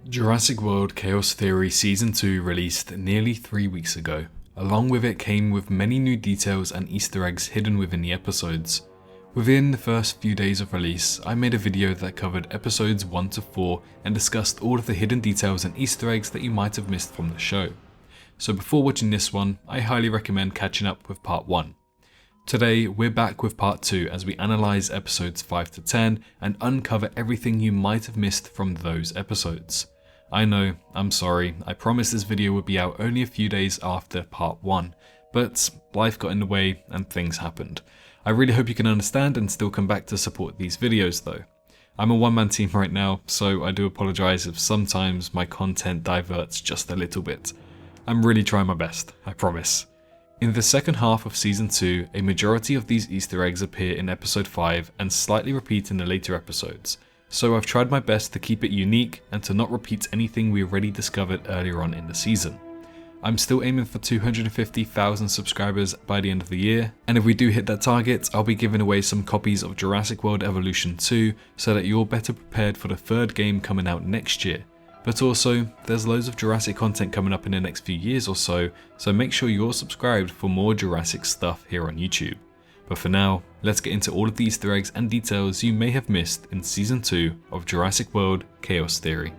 Jurassic World Chaos Theory Season 2 released nearly 3 weeks ago. Along with it came with many new details and Easter eggs hidden within the episodes. Within the first few days of release, I made a video that covered episodes 1 to 4 and discussed all of the hidden details and Easter eggs that you might have missed from the show. So before watching this one, I highly recommend catching up with part 1. Today, we're back with part 2 as we analyse episodes 5 to 10 and uncover everything you might have missed from those episodes. I know, I'm sorry, I promised this video would be out only a few days after part 1, but life got in the way and things happened. I really hope you can understand and still come back to support these videos though. I'm a one-man team right now, so I do apologise if sometimes my content diverts just a little bit. I'm really trying my best, I promise. In the second half of Season 2, a majority of these Easter eggs appear in episode 5 and slightly repeat in the later episodes. So I've tried my best to keep it unique and to not repeat anything we already discovered earlier on in the season. I'm still aiming for 250,000 subscribers by the end of the year, and if we do hit that target, I'll be giving away some copies of Jurassic World Evolution 2 so that you're better prepared for the third game coming out next year. But also, there's loads of Jurassic content coming up in the next few years or so make sure you're subscribed for more Jurassic stuff here on YouTube. But for now, let's get into all of the Easter eggs and details you may have missed in Season 2 of Jurassic World Chaos Theory.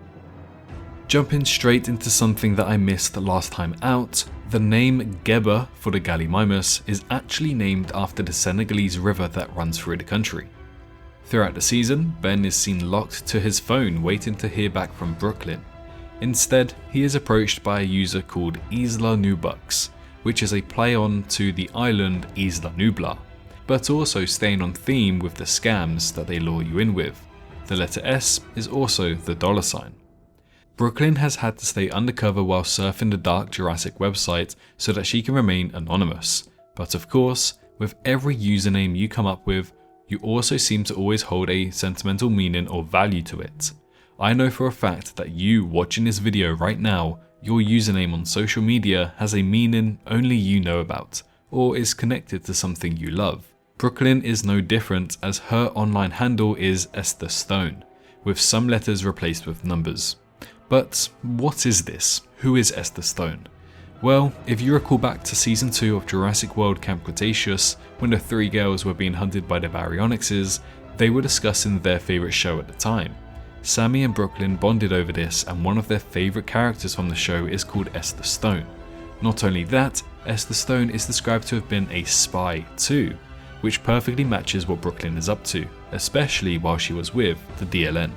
Jumping straight into something that I missed last time out, the name Geba for the Gallimimus is actually named after the Senegalese river that runs through the country. Throughout the season, Ben is seen locked to his phone waiting to hear back from Brooklyn. Instead, he is approached by a user called Isla Nubux, which is a play on to the island Isla Nublar, but also staying on theme with the scams that they lure you in with. The letter S is also the $sign. Brooklyn has had to stay undercover while surfing the dark Jurassic website so that she can remain anonymous. But of course, with every username you come up with, you also seem to always hold a sentimental meaning or value to it. I know for a fact that you watching this video right now, your username on social media has a meaning only you know about, or is connected to something you love. Brooklyn is no different as her online handle is Esther Stone, with some letters replaced with numbers. But what is this? Who is Esther Stone? Well, if you recall back to Season 2 of Jurassic World Camp Cretaceous, when the 3 girls were being hunted by the Baryonyxes, they were discussing their favourite show at the time. Sammy and Brooklyn bonded over this, and one of their favourite characters from the show is called Esther Stone. Not only that, Esther Stone is described to have been a spy too, which perfectly matches what Brooklyn is up to, especially while she was with the DLN.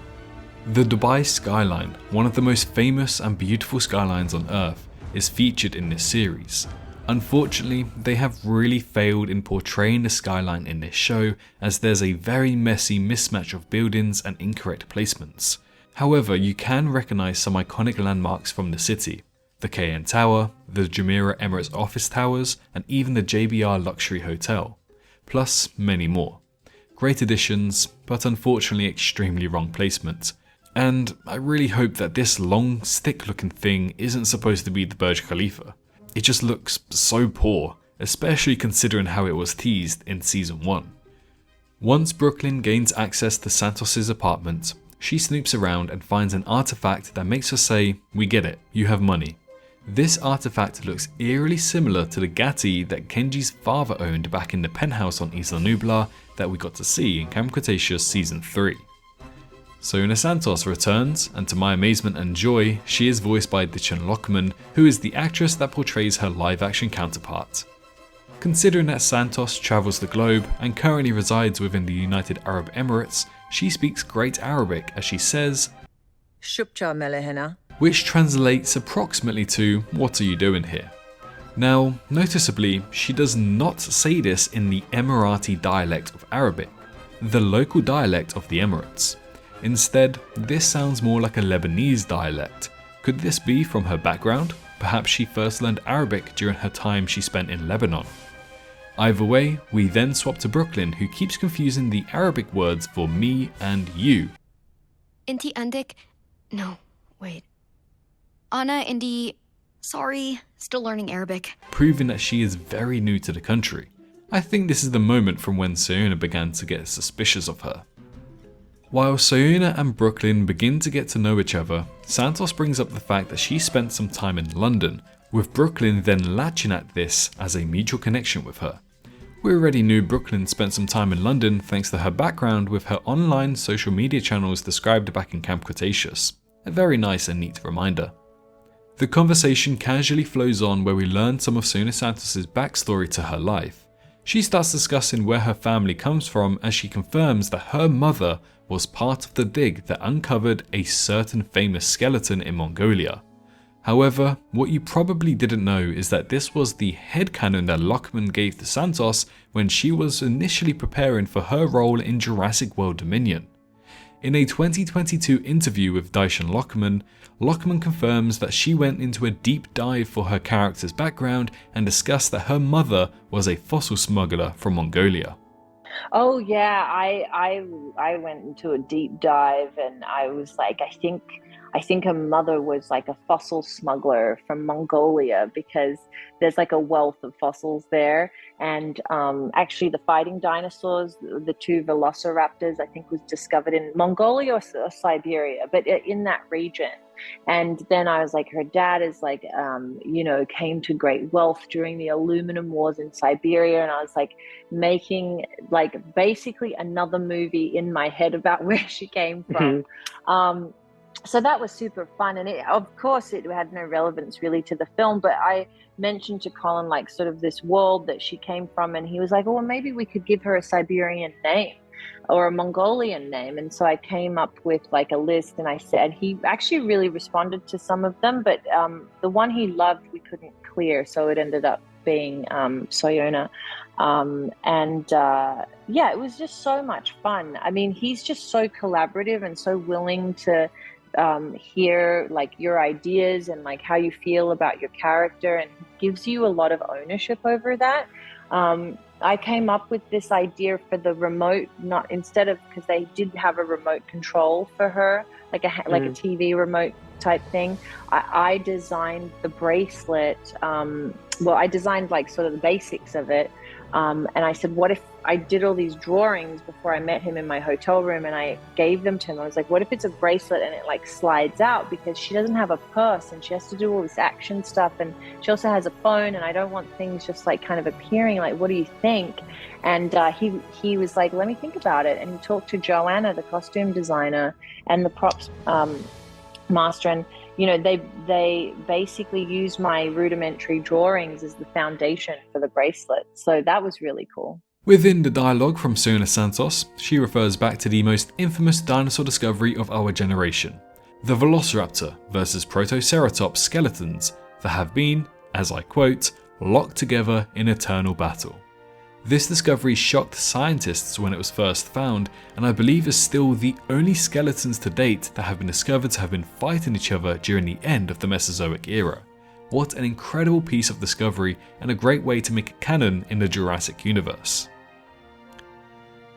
The Dubai skyline, one of the most famous and beautiful skylines on Earth, is featured in this series. Unfortunately, they have really failed in portraying the skyline in this show, as there's a very messy mismatch of buildings and incorrect placements. However, you can recognise some iconic landmarks from the city. The KN Tower, the Jumeirah Emirates office towers, and even the JBR Luxury Hotel. Plus many more. Great additions, but unfortunately extremely wrong placement. And I really hope that this long stick looking thing isn't supposed to be the Burj Khalifa. It just looks so poor, especially considering how it was teased in Season 1. Once Brooklyn gains access to Santos' apartment, she snoops around and finds an artifact that makes her say, "We get it, you have money." This artifact looks eerily similar to the Gatti that Kenji's father owned back in the penthouse on Isla Nublar that we got to see in Camp Cretaceous Season 3. Sona Santos returns, and to my amazement and joy, she is voiced by Dichen Lockman, who is the actress that portrays her live-action counterpart. Considering that Santos travels the globe and currently resides within the United Arab Emirates, she speaks great Arabic as she says, "Shupcha melehena," which translates approximately to, "What are you doing here?" Now, noticeably, she does not say this in the Emirati dialect of Arabic, the local dialect of the Emirates. Instead, this sounds more like a Lebanese dialect. Could this be from her background? Perhaps she first learned Arabic during her time she spent in Lebanon. Either way, we then swap to Brooklyn, who keeps confusing the Arabic words for me and you. Inti Andik? No, wait. Ana Indi... Sorry, still learning Arabic. Proving that she is very new to the country. I think this is the moment from when Sona began to get suspicious of her. While Sayuna and Brooklyn begin to get to know each other, Santos brings up the fact that she spent some time in London, with Brooklyn then latching at this as a mutual connection with her. We already knew Brooklyn spent some time in London thanks to her background with her online social media channels described back in Camp Cretaceous. A very nice and neat reminder. The conversation casually flows on where we learn some of Sayuna Santos' backstory to her life. She starts discussing where her family comes from as she confirms that her mother was part of the dig that uncovered a certain famous skeleton in Mongolia. However, what you probably didn't know is that this was the headcanon that Lockman gave to Santos when she was initially preparing for her role in Jurassic World Dominion. In a 2022 interview with Daishan Lockman, Lockman confirms that she went into a deep dive for her character's background and discussed that her mother was a fossil smuggler from Mongolia. Oh yeah, I went into a deep dive and I was like, I think her mother was like a fossil smuggler from Mongolia because there's like a wealth of fossils there. And actually the fighting dinosaurs, the two velociraptors, I think was discovered in Mongolia or Siberia, but in that region. And then I was like, her dad is like, came to great wealth during the aluminum wars in Siberia. And I was like making like basically another movie in my head about where she came from. So that was super fun. And of course it had no relevance really to the film, but I mentioned to Colin like sort of this world that she came from. And he was like, oh, well, maybe we could give her a Siberian name or a Mongolian name. And so I came up with like a list and I said, he actually really responded to some of them, but the one he loved, we couldn't clear. So it ended up being Sayuna. It was just so much fun. I mean, he's just so collaborative and so willing to hear like your ideas and like how you feel about your character, and gives you a lot of ownership over that. I came up with this idea for the remote, not instead of, because they did have a remote control for her, like a TV remote type thing. I designed the bracelet. I designed like sort of the basics of it. And I said, what if I did all these drawings before I met him in my hotel room and I gave them to him? I was like, what if it's a bracelet and it like slides out, because she doesn't have a purse and she has to do all this action stuff, and she also has a phone, and I don't want things just like kind of appearing. Like, what do you think? And he was like, let me think about it. And he talked to Joanna, the costume designer, and the props master, and they basically used my rudimentary drawings as the foundation for the bracelet. So that was really cool. Within the dialogue from Sayuna Santos, she refers back to the most infamous dinosaur discovery of our generation, the Velociraptor versus Protoceratops skeletons that have been, as I quote, locked together in eternal battle. This discovery shocked scientists when it was first found, and I believe is still the only skeletons to date that have been discovered to have been fighting each other during the end of the Mesozoic era. What an incredible piece of discovery, and a great way to make a canon in the Jurassic universe.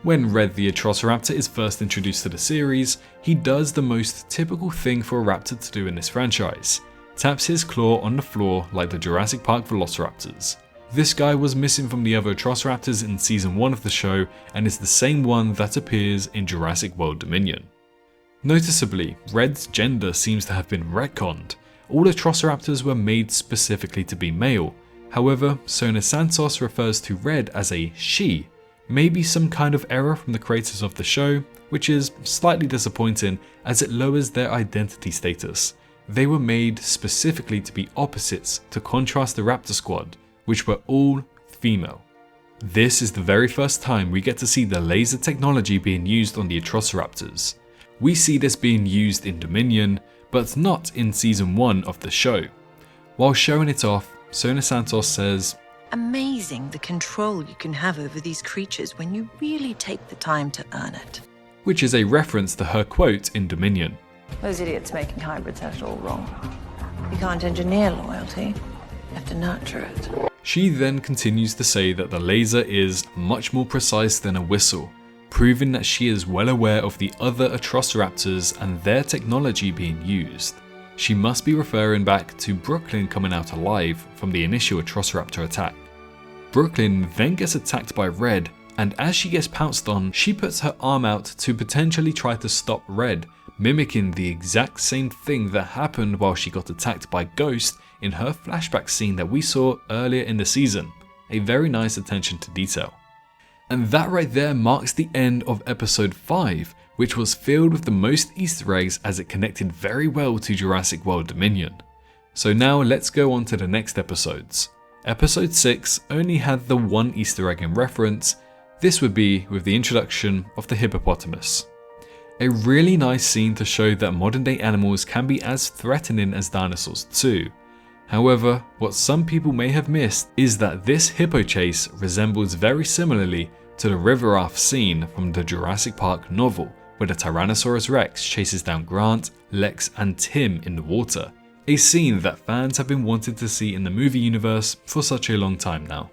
When Red the Atrociraptor is first introduced to the series, he does the most typical thing for a raptor to do in this franchise: taps his claw on the floor like the Jurassic Park Velociraptors. This guy was missing from the other Atrociraptors in season 1 of the show, and is the same one that appears in Jurassic World Dominion. Noticeably, Red's gender seems to have been retconned. All Atrociraptors were made specifically to be male. However, Sayuna Santos refers to Red as a she, maybe some kind of error from the creators of the show, which is slightly disappointing as it lowers their identity status. They were made specifically to be opposites to contrast the Raptor Squad, which were all female. This is the very first time we get to see the laser technology being used on the Atrociraptors. We see this being used in Dominion, but not in season 1 of the show. While showing it off, Sayuna Santos says, "Amazing the control you can have over these creatures when you really take the time to earn it." which is a reference to her quote in Dominion. Those idiots making hybrids have it all wrong. You can't engineer loyalty. You have to nurture it. She then continues to say that the laser is much more precise than a whistle, proving that she is well aware of the other Atrociraptors and their technology being used. She must be referring back to Brooklyn coming out alive from the initial Atrociraptor attack. Brooklyn then gets attacked by Red, and as she gets pounced on, she puts her arm out to potentially try to stop Red, mimicking the exact same thing that happened while she got attacked by Ghost in her flashback scene that we saw earlier in the season. A very nice attention to detail. And that right there marks the end of episode 5, which was filled with the most Easter eggs as it connected very well to Jurassic World Dominion. So now let's go on to the next episodes. Episode 6 only had the one Easter egg in reference. This would be with the introduction of the hippopotamus. A really nice scene to show that modern day animals can be as threatening as dinosaurs too. However, what some people may have missed is that this hippo chase resembles very similarly to the river raft scene from the Jurassic Park novel, where the Tyrannosaurus Rex chases down Grant, Lex and Tim in the water. A scene that fans have been wanting to see in the movie universe for such a long time now.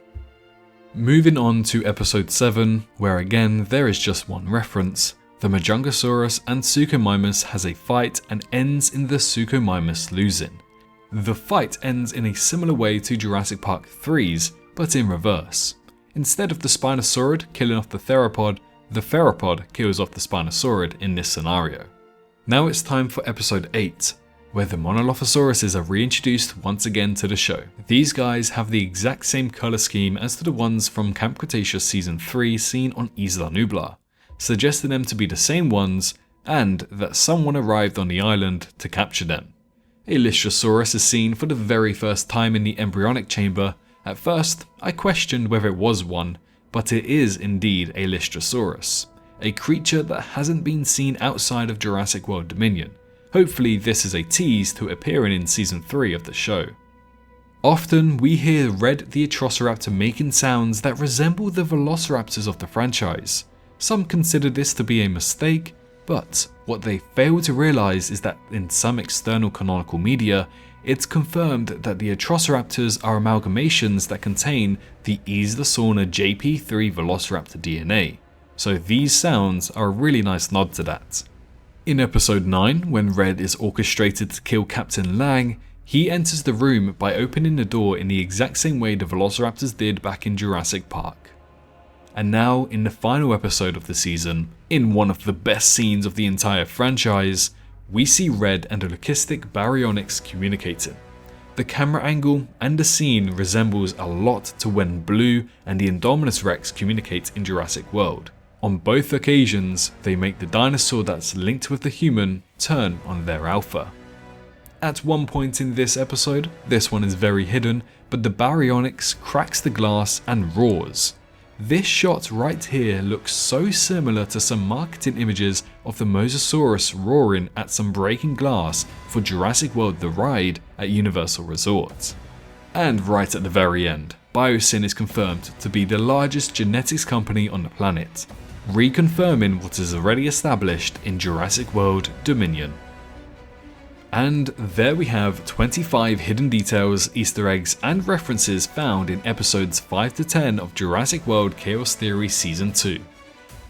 Moving on to episode 7, where again there is just one reference. The Majungasaurus and Suchomimus has a fight and ends in the Suchomimus losing. The fight ends in a similar way to Jurassic Park 3's, but in reverse. Instead of the Spinosaurid killing off the Theropod kills off the Spinosaurid in this scenario. Now it's time for episode 8, where the Monolophosauruses are reintroduced once again to the show. These guys have the exact same colour scheme as to the ones from Camp Cretaceous Season 3 seen on Isla Nublar, suggesting them to be the same ones and that someone arrived on the island to capture them. A Lystrosaurus is seen for the very first time in the embryonic chamber. At first, I questioned whether it was one, but it is indeed a Lystrosaurus, a creature that hasn't been seen outside of Jurassic World Dominion. Hopefully this is a tease to appearing in Season 3 of the show. Often we hear Red the Atrociraptor making sounds that resemble the Velociraptors of the franchise. Some consider this to be a mistake, but what they fail to realise is that in some external canonical media, it's confirmed that the Atrociraptors are amalgamations that contain the Isla Sorna JP3 Velociraptor DNA, so these sounds are a really nice nod to that. In episode 9, when Red is orchestrated to kill Captain Lang, he enters the room by opening the door in the exact same way the Velociraptors did back in Jurassic Park. And now, in the final episode of the season, in one of the best scenes of the entire franchise, we see Red and the Leucistic Baryonyx communicating. The camera angle and the scene resembles a lot to when Blue and the Indominus Rex communicate in Jurassic World. On both occasions, they make the dinosaur that's linked with the human turn on their alpha. At one point in this episode, this one is very hidden, but the Baryonyx cracks the glass and roars. This shot right here looks so similar to some marketing images of the Mosasaurus roaring at some breaking glass for Jurassic World The Ride at Universal Resort. And right at the very end, Biosyn is confirmed to be the largest genetics company on the planet, reconfirming what is already established in Jurassic World Dominion. And there we have 25 hidden details, Easter eggs and references found in episodes 5 to 10 of Jurassic World Chaos Theory Season 2.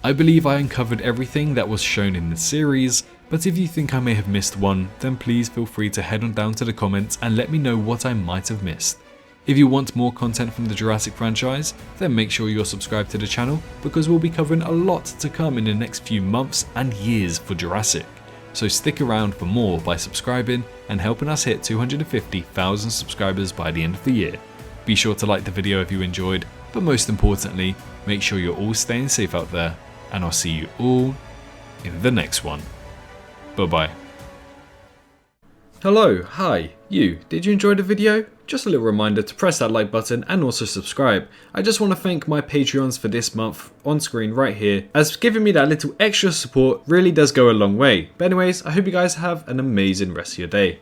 I believe I uncovered everything that was shown in the series, but if you think I may have missed one, then please feel free to head on down to the comments and let me know what I might have missed. If you want more content from the Jurassic franchise, then make sure you're subscribed to the channel because we'll be covering a lot to come in the next few months and years for Jurassic. So stick around for more by subscribing and helping us hit 250,000 subscribers by the end of the year. Be sure to like the video if you enjoyed, but most importantly, make sure you're all staying safe out there, and I'll see you all in the next one. Bye bye. Hello, hi, you, did you enjoy the video? Just a little reminder to press that like button and also subscribe. I just want to thank my Patreons for this month on screen right here, as giving me that little extra support really does go a long way. But anyways, I hope you guys have an amazing rest of your day.